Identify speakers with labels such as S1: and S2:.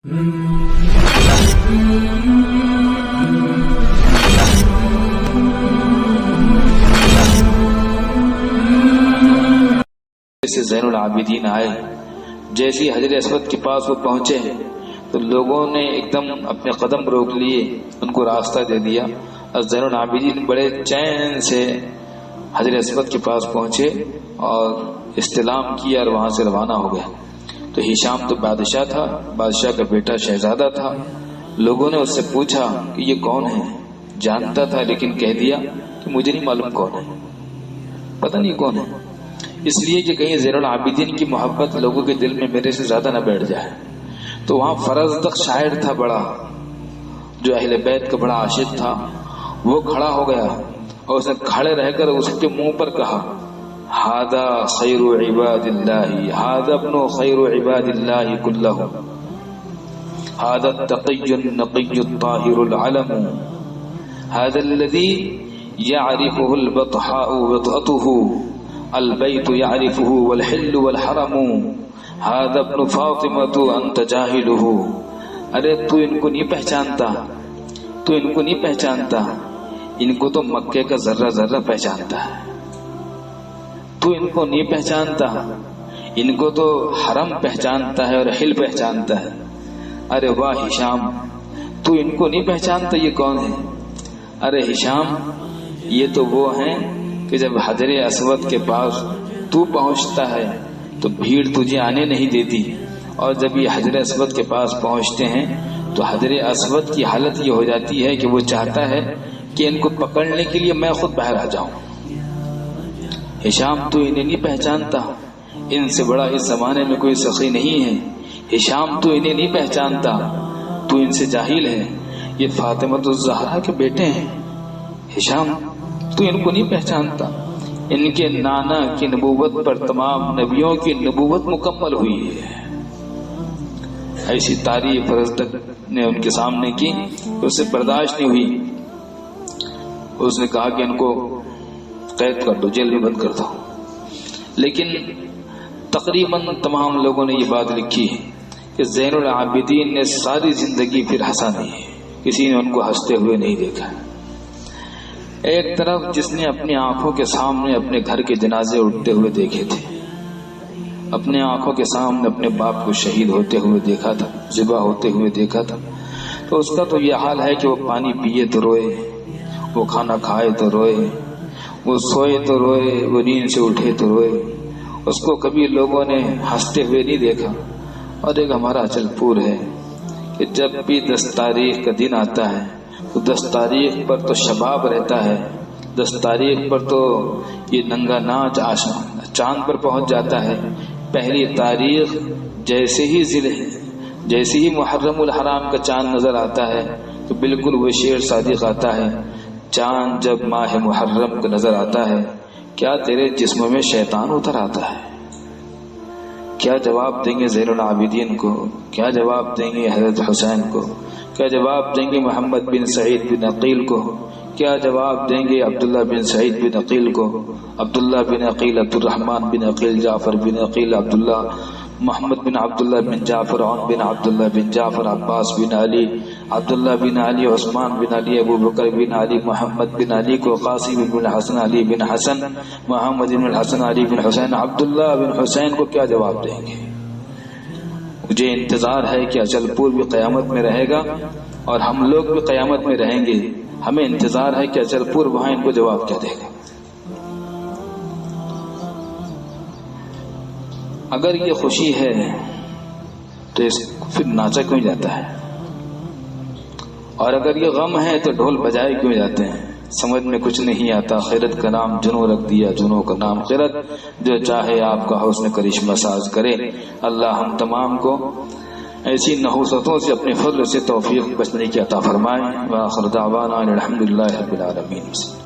S1: سے زین العابدین آئے، جیسے حجر اسود کے پاس وہ پہنچے تو لوگوں نے ایک دم اپنے قدم روک لیے، ان کو راستہ دے دیا، اور زین العابدین بڑے چین سے حجر اسود کے پاس پہنچے اور استلام کیا اور وہاں سے روانہ ہو گئے۔ تو ہشام تو بادشاہ تھا، بادشاہ کا بیٹا شہزادہ تھا۔ لوگوں نے اس سے پوچھا کہ یہ کون ہے، جانتا تھا لیکن کہہ دیا کہ مجھے نہیں معلوم کون ہے، پتہ نہیں کون ہے، اس لیے کہ کہیں زین العابدین کی محبت لوگوں کے دل میں میرے سے زیادہ نہ بیٹھ جائے۔ تو وہاں فرزدق شاعر تھا بڑا، جو اہل بیت کا بڑا عاشق تھا، وہ کھڑا ہو گیا اور اس نے کھڑے رہ کر اس کے منہ پر کہا، ہذا خیر عباد اللہ، ہذا ابن خیر عباد اللہ کلہم، هذا التقي النقي الطاهر العلم، هذا الذي يعرفه البطحاء وطأته، البيت يعرفه والحل والحرم، هذا ابن فاطمة أنت جاهله۔ ارے تو ان کو نہیں پہچانتا، تو ان کو نہیں پہچانتا، ان کو تو مکے کا ذرہ ذرہ پہچانتا ہے، تو ان کو نہیں پہچانتا، ان کو تو حرم پہچانتا ہے اور حل پہچانتا ہے۔ ارے واہ ہشام، تو ان کو نہیں پہچانتا، یہ کون ہے؟ ارے ہشام، یہ تو وہ ہیں کہ جب حجر اسود کے پاس تو پہنچتا ہے تو بھیڑ تجھے آنے نہیں دیتی، اور جب یہ حجر اسود کے پاس پہنچتے ہیں تو حجر اسود کی حالت یہ ہو جاتی ہے کہ وہ چاہتا ہے کہ ان کو پکڑنے کے لیے میں خود باہر آ جاؤں۔ ہشام، تو انہیں نہیں پہچانتا، ان سے بڑا اس زمانے میں کوئی سخی نہیں ہے۔ ہشام، تو انہیں نہیں پہچانتا، تو ان سے جاہل ہے، یہ فاطمۃ الزہرا کے بیٹے ہیں۔ ہشام، تو ان کو نہیں پہچانتا، ان کے نانا کی نبوت پر تمام نبیوں کی نبوت مکمل ہوئی ہے۔ ایسی تعریف فرزدق نے ان کے سامنے کی، اسے برداشت نہیں ہوئی، اس نے کہا کہ ان کو قید کر دو، جیل میں بند کر دو۔ لیکن تقریباً تمام لوگوں نے یہ بات لکھی کہ زین العابدین نے ساری زندگی پھر ہنسا نہیں، کسی نے ان کو ہنستے ہوئے نہیں دیکھا۔ ایک طرف جس نے اپنی آنکھوں کے سامنے اپنے گھر کے جنازے اٹھتے ہوئے دیکھے تھے، اپنے آنکھوں کے سامنے اپنے باپ کو شہید ہوتے ہوئے دیکھا تھا، ذبح ہوتے ہوئے دیکھا تھا، تو اس کا تو یہ حال ہے کہ وہ پانی پیے تو روئے، وہ کھانا کھائے تو روئے، وہ سوئے تو روئے، وہ نیند سے اٹھے تو روئے، اس کو کبھی لوگوں نے ہنستے ہوئے نہیں دیکھا۔ اور ایک ہمارا اچل پور ہے کہ جب بھی 10 تاریخ کا دن آتا ہے تو 10 تاریخ پر تو شباب رہتا ہے، 10 تاریخ پر تو یہ ننگا ناچ چاند پر پہنچ جاتا ہے۔ پہلی تاریخ جیسے ہی محرم الحرام کا چاند نظر آتا ہے تو بالکل وہ شعر صادق آتا ہے، چاند جب ماہ محرم کا نظر آتا ہے، کیا تیرے جسم میں شیطان اتر آتا ہے؟ کیا جواب دیں گے زین العابدین کو؟ کیا جواب دیں گے حضرت حسین کو؟ کیا جواب دیں گے محمد بن سعید بن عقیل کو؟ کیا جواب دیں گے عبداللہ بن سعید بن عقیل کو؟ عبداللہ بن عقیل، عبد الرحمن بن عقیل، جعفر بن عقیل، عبداللہ، محمد بن عبداللہ بن جعفر، عون بن عبداللہ بن جعفر، عباس بن علی، عبداللہ بن علی، عثمان بن علی، ابو بکر بن علی، محمد بن علی کو، قاسم بن حسن، علی بن حسن، محمد بن الحسن، علی بن حسین، عبداللہ بن حسین کو کیا جواب دیں گے؟ مجھے انتظار ہے کہ اچل پور بھی قیامت میں رہے گا اور ہم لوگ بھی قیامت میں رہیں گے، ہمیں انتظار ہے کہ اچل پور وہاں ان کو جواب کیا دے گا۔ اگر یہ خوشی ہے تو پھر ناچا کیوں جاتا ہے، اور اگر یہ غم ہے تو ڈھول بجائے کیوں جاتے ہیں؟ سمجھ میں کچھ نہیں آتا۔ خیرت کا نام جنوں رکھ دیا، جنوں کا نام خیرت، جو چاہے آپ کا حسن کرشمہ ساز کرے۔ اللہ ہم تمام کو ایسی نحوستوں سے اپنے فضل سے توفیق بچنے کی عطا فرمائے۔ وآخر دعوانا الحمدللہ رب العالمین۔